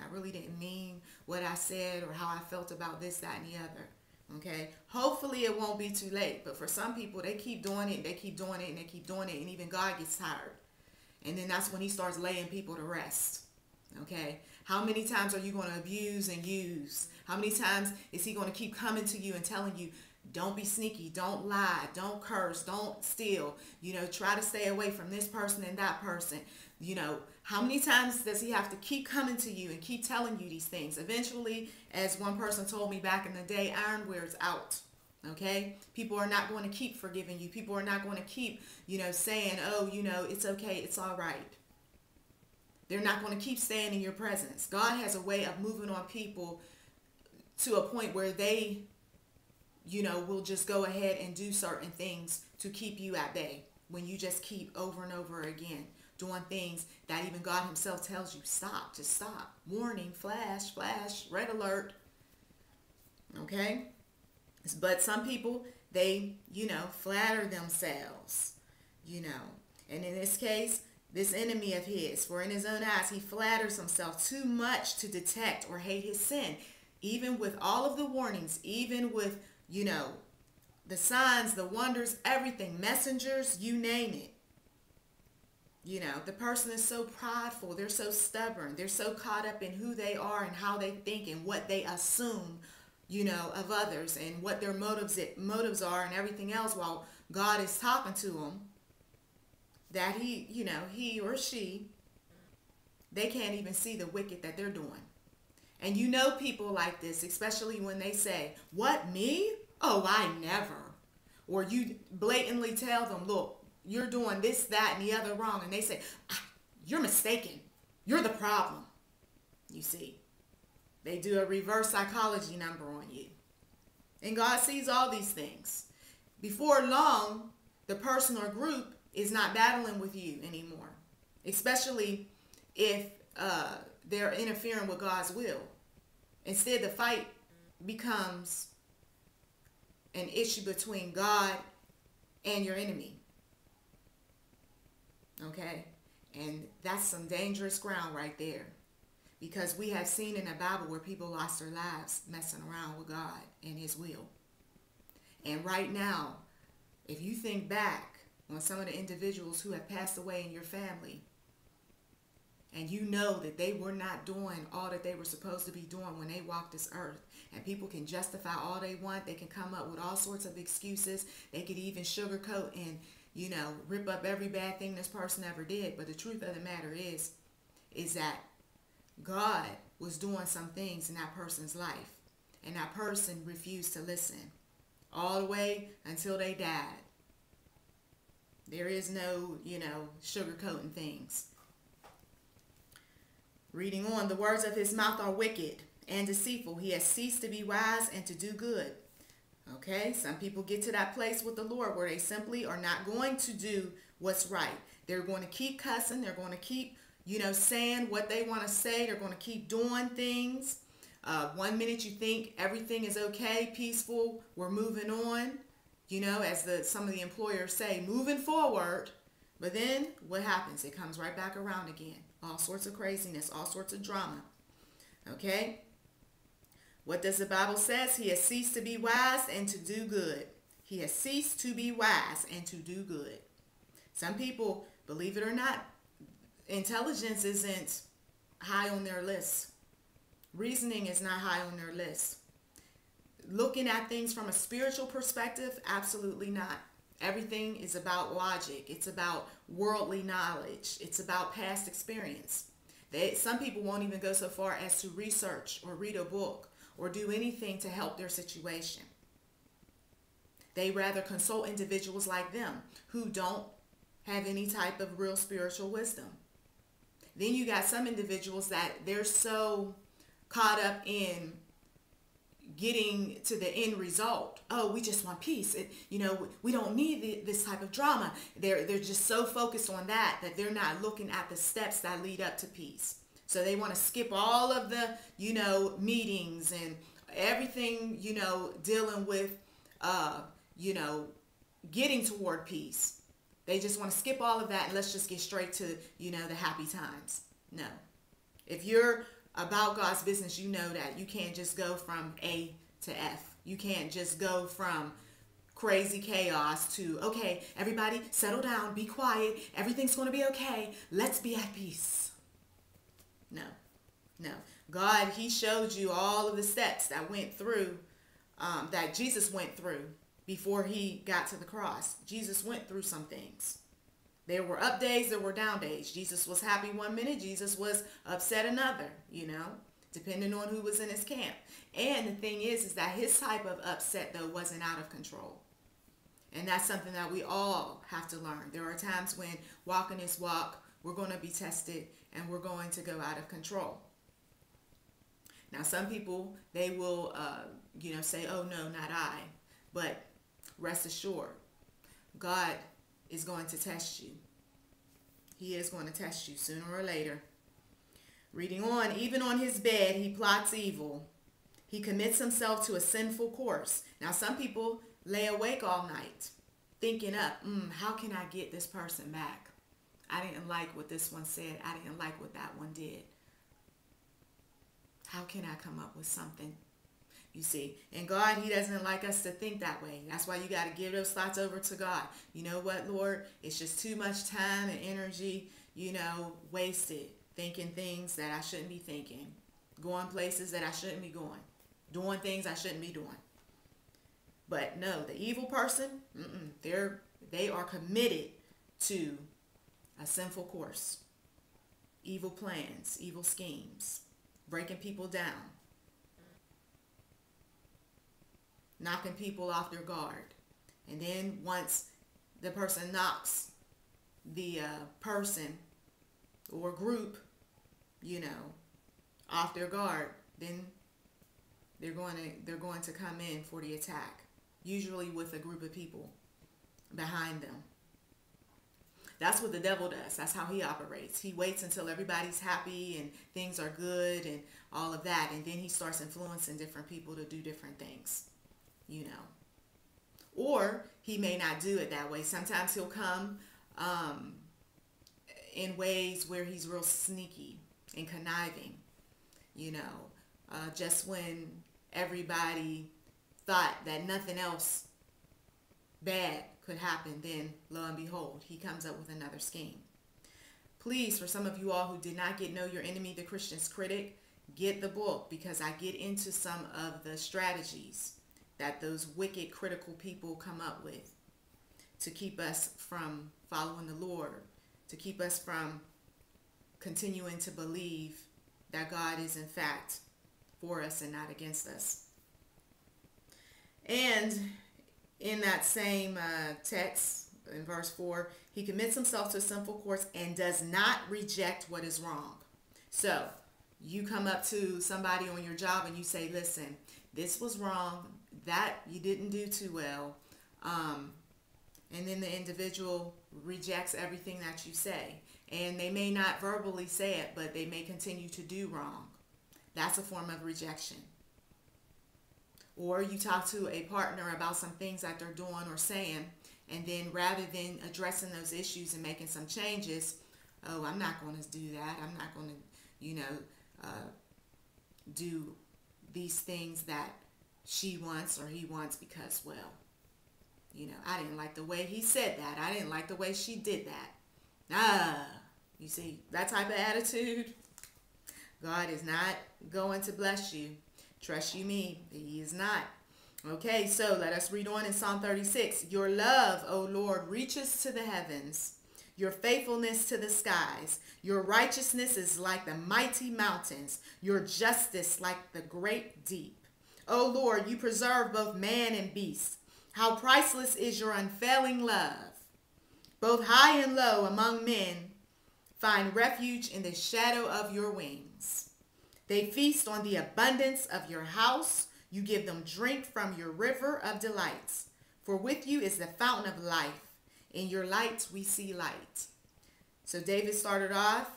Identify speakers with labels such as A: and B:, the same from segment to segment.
A: I really didn't mean what I said or how I felt about this, that, and the other. Okay, hopefully it won't be too late, but for some people, they keep doing it, and they keep doing it, and they keep doing it, and even God gets tired. And then that's when he starts laying people to rest. Okay, how many times are you going to abuse and use? How many times is he going to keep coming to you and telling you, don't be sneaky, don't lie, don't curse, don't steal, try to stay away from this person and that person. How many times does he have to keep coming to you and keep telling you these things? Eventually, as one person told me back in the day, iron wears out. Okay, people are not going to keep forgiving you. People are not going to keep saying, oh, it's okay, it's all right. They're not going to keep staying in your presence. God has a way of moving on people to a point where they will just go ahead and do certain things to keep you at bay, when you just keep over and over again doing things that even God himself tells you, stop, just stop. Warning, flash, flash, red alert. Okay? But some people, they, flatter themselves, And in this case, this enemy of his, for in his own eyes, he flatters himself too much to detect or hate his sin. Even with all of the warnings, even with, the signs, the wonders, everything, messengers, you name it. The person is so prideful. They're so stubborn. They're so caught up in who they are and how they think and what they assume, of others and what their motives are and everything else while God is talking to them, that he or she, they can't even see the wicked that they're doing. And people like this, especially when they say, what, me? Oh, I never. Or you blatantly tell them, look, you're doing this, that, and the other wrong. And they say, you're mistaken. You're the problem. You see, they do a reverse psychology number on you. And God sees all these things. Before long, the person or group is not battling with you anymore, especially if they're interfering with God's will. Instead, the fight becomes an issue between God and your enemy. Okay? And that's some dangerous ground right there. Because we have seen in the Bible where people lost their lives messing around with God and his will. And right now, if you think back on some of the individuals who have passed away in your family, and you know that they were not doing all that they were supposed to be doing when they walked this earth, and people can justify all they want, they can come up with all sorts of excuses, they could even sugarcoat and, rip up every bad thing this person ever did. But the truth of the matter is that God was doing some things in that person's life, and that person refused to listen all the way until they died. There is no, sugarcoating things. Reading on, the words of his mouth are wicked and deceitful. He has ceased to be wise and to do good. Okay, some people get to that place with the Lord where they simply are not going to do what's right. They're going to keep cussing. They're going to keep, saying what they want to say. They're going to keep doing things. 1 minute you think everything is okay, peaceful, we're moving on, as some of the employers say, moving forward. But then what happens? It comes right back around again. All sorts of craziness, all sorts of drama. Okay? What does the Bible says? He has ceased to be wise and to do good. He has ceased to be wise and to do good. Some people, believe it or not, intelligence isn't high on their list. Reasoning is not high on their list. Looking at things from a spiritual perspective, absolutely not. Everything is about logic. It's about worldly knowledge. It's about past experience. Some people won't even go so far as to research or read a book or do anything to help their situation. They rather consult individuals like them who don't have any type of real spiritual wisdom. Then you got some individuals that they're so caught up in getting to the end result. Oh, we just want peace. We don't need this type of drama. They're just so focused on that they're not looking at the steps that lead up to peace. So they want to skip all of the, meetings and everything, dealing with, getting toward peace. They just want to skip all of that and let's just get straight to, the happy times. No. If you're about God's business, you know that you can't just go from A to F. You can't just go from crazy chaos to, okay, everybody settle down, be quiet, everything's going to be okay, let's be at peace. No, no. God, he showed you all of the steps that went through, that Jesus went through before he got to the cross. Jesus went through some things. There were up days, there were down days. Jesus was happy one minute, Jesus was upset another, depending on who was in his camp. And the thing is that his type of upset, though, wasn't out of control. And that's something that we all have to learn. There are times when walking this walk, we're going to be tested and we're going to go out of control. Now, some people, they will, say, oh, no, not I. But rest assured, God is going to test you. He is going to test you sooner or later. Reading on, even on his bed, he plots evil. He commits himself to a sinful course. Now, some people lay awake all night thinking up, how can I get this person back? I didn't like what this one said. I didn't like what that one did. How can I come up with something? You see, and God, he doesn't like us to think that way. That's why you got to give those thoughts over to God. You know what, Lord? It's just too much time and energy, wasted thinking things that I shouldn't be thinking, going places that I shouldn't be going, doing things I shouldn't be doing. But no, the evil person, they are committed to a sinful course, evil plans, evil schemes, breaking people down, knocking people off their guard. And then once the person knocks the person or group, off their guard, then they're going to come in for the attack, usually with a group of people behind them. That's what the devil does. That's how he operates. He waits until everybody's happy and things are good and all of that, and then he starts influencing different people to do different things, Or he may not do it that way. Sometimes he'll come in ways where he's real sneaky and conniving, just when everybody thought that nothing else bad could happen, then lo and behold, he comes up with another scheme. Please, for some of you all who did not get Know Your Enemy, the Christian's Critic, get the book, because I get into some of the strategies that those wicked, critical people come up with to keep us from following the Lord, to keep us from continuing to believe that God is in fact for us and not against us. And in that same text, in verse 4, he commits himself to a sinful course and does not reject what is wrong. So you come up to somebody on your job and you say, listen, this was wrong, that you didn't do too well. And then the individual rejects everything that you say. And they may not verbally say it, but they may continue to do wrong. That's a form of rejection. Or you talk to a partner about some things that they're doing or saying, and then rather than addressing those issues and making some changes, oh, I'm not going to do that. I'm not going to, do these things that she wants or he wants because, well, I didn't like the way he said that. I didn't like the way she did that. You see, that type of attitude, God is not going to bless you. Trust you me, he is not. Okay, so let us read on in Psalm 36. Your love, O Lord, reaches to the heavens, your faithfulness to the skies. Your righteousness is like the mighty mountains, your justice like the great deep. O Lord, you preserve both man and beast. How priceless is your unfailing love. Both high and low among men find refuge in the shadow of your wings. They feast on the abundance of your house. You give them drink from your river of delights. For with you is the fountain of life. In your light we see light. So David started off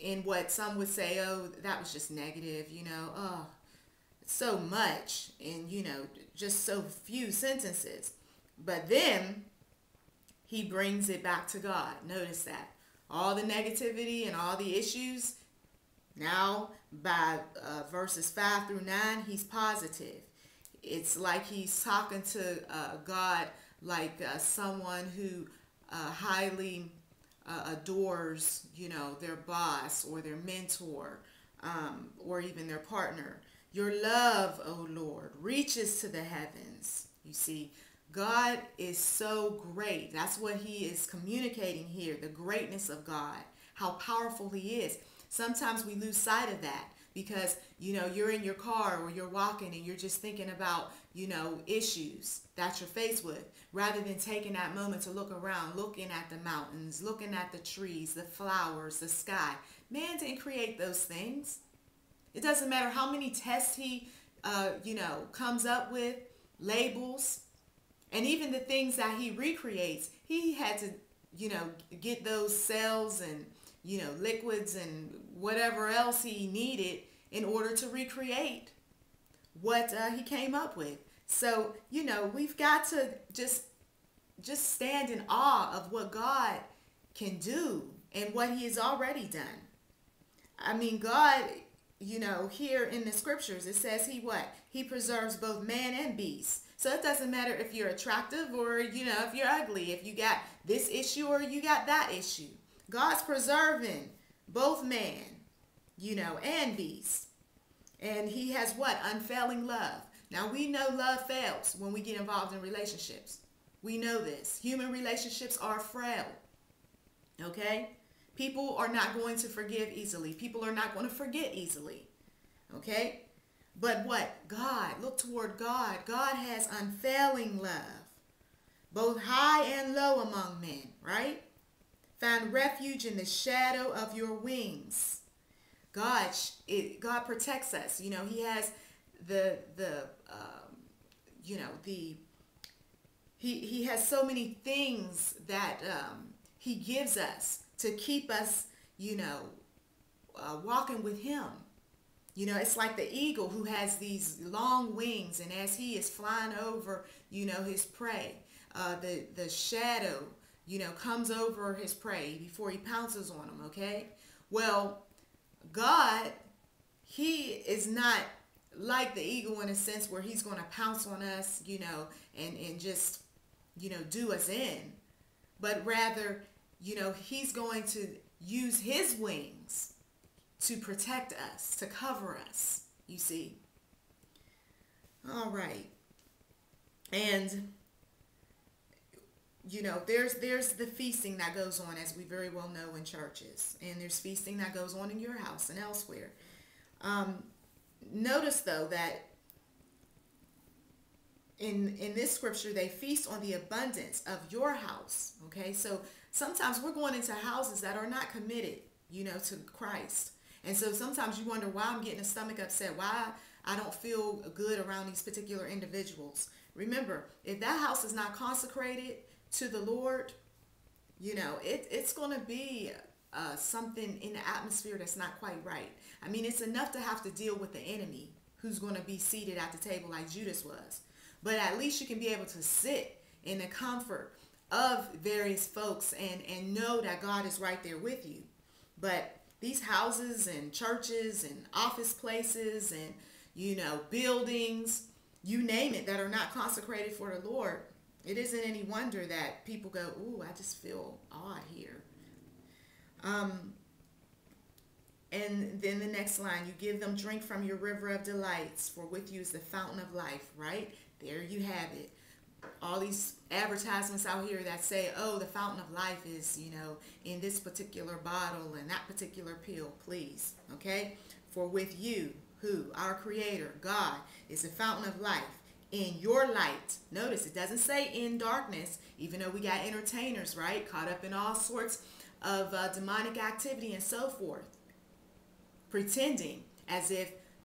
A: in what some would say, oh, that was just negative, so much in, just so few sentences. But then he brings it back to God. Notice that. All the negativity and all the issues, Now, by verses 5 through 9, he's positive. It's like he's talking to God like someone who highly adores, their boss or their mentor, or even their partner. Your love, O Lord, reaches to the heavens. You see, God is so great. That's what he is communicating here, the greatness of God, how powerful he is. Sometimes we lose sight of that because, you're in your car or you're walking and you're just thinking about, issues that you're faced with, rather than taking that moment to look around, looking at the mountains, looking at the trees, the flowers, the sky. Man didn't create those things. It doesn't matter how many tests he, comes up with, labels, and even the things that he recreates. He had to, get those cells and, liquids and whatever else he needed in order to recreate what he came up with. So, we've got to just stand in awe of what God can do and what he has already done. I mean, God, here in the scriptures, it says he preserves both man and beast. So it doesn't matter if you're attractive or, if you're ugly, if you got this issue or you got that issue. God's preserving both man, and beast. And he has unfailing love. Now, we know love fails when we get involved in relationships. We know this. Human relationships are frail. Okay? People are not going to forgive easily. People are not going to forget easily. Okay? But God, look toward God. God has unfailing love, both high and low among men, right? Find refuge in the shadow of your wings. God protects us. He has he has so many things that he gives us to keep us, walking with him. It's like the eagle who has these long wings, and as he is flying over, his prey, the shadow, comes over his prey before he pounces on him, okay? Well, God, he is not like the eagle in a sense where he's going to pounce on us, and just, do us in. But rather, he's going to use his wings to protect us, to cover us, you see. All right. And, there's the feasting that goes on, as we very well know, in churches. And there's feasting that goes on in your house and elsewhere. Notice, though, that in this scripture, they feast on the abundance of your house. Okay, so sometimes we're going into houses that are not committed, to Christ. And so sometimes you wonder why I'm getting a stomach upset, why I don't feel good around these particular individuals. Remember, if that house is not consecrated to the Lord, it's going to be something in the atmosphere that's not quite right. I mean, it's enough to have to deal with the enemy who's going to be seated at the table like Judas was. But at least you can be able to sit in the comfort of various folks and know that God is right there with you. But these houses and churches and office places and, buildings, you name it, that are not consecrated for the Lord, it isn't any wonder that people go, ooh, I just feel odd here. And then the next line, you give them drink from your river of delights, for with you is the fountain of life, right? There you have it. All these advertisements out here that say, oh, the fountain of life is, in this particular bottle and that particular pill, please, okay? For with you, who? Our Creator, God, is the fountain of life. In your light. Notice it doesn't say in darkness, even though we got entertainers, right? Caught up in all sorts of demonic activity and so forth. Pretending as if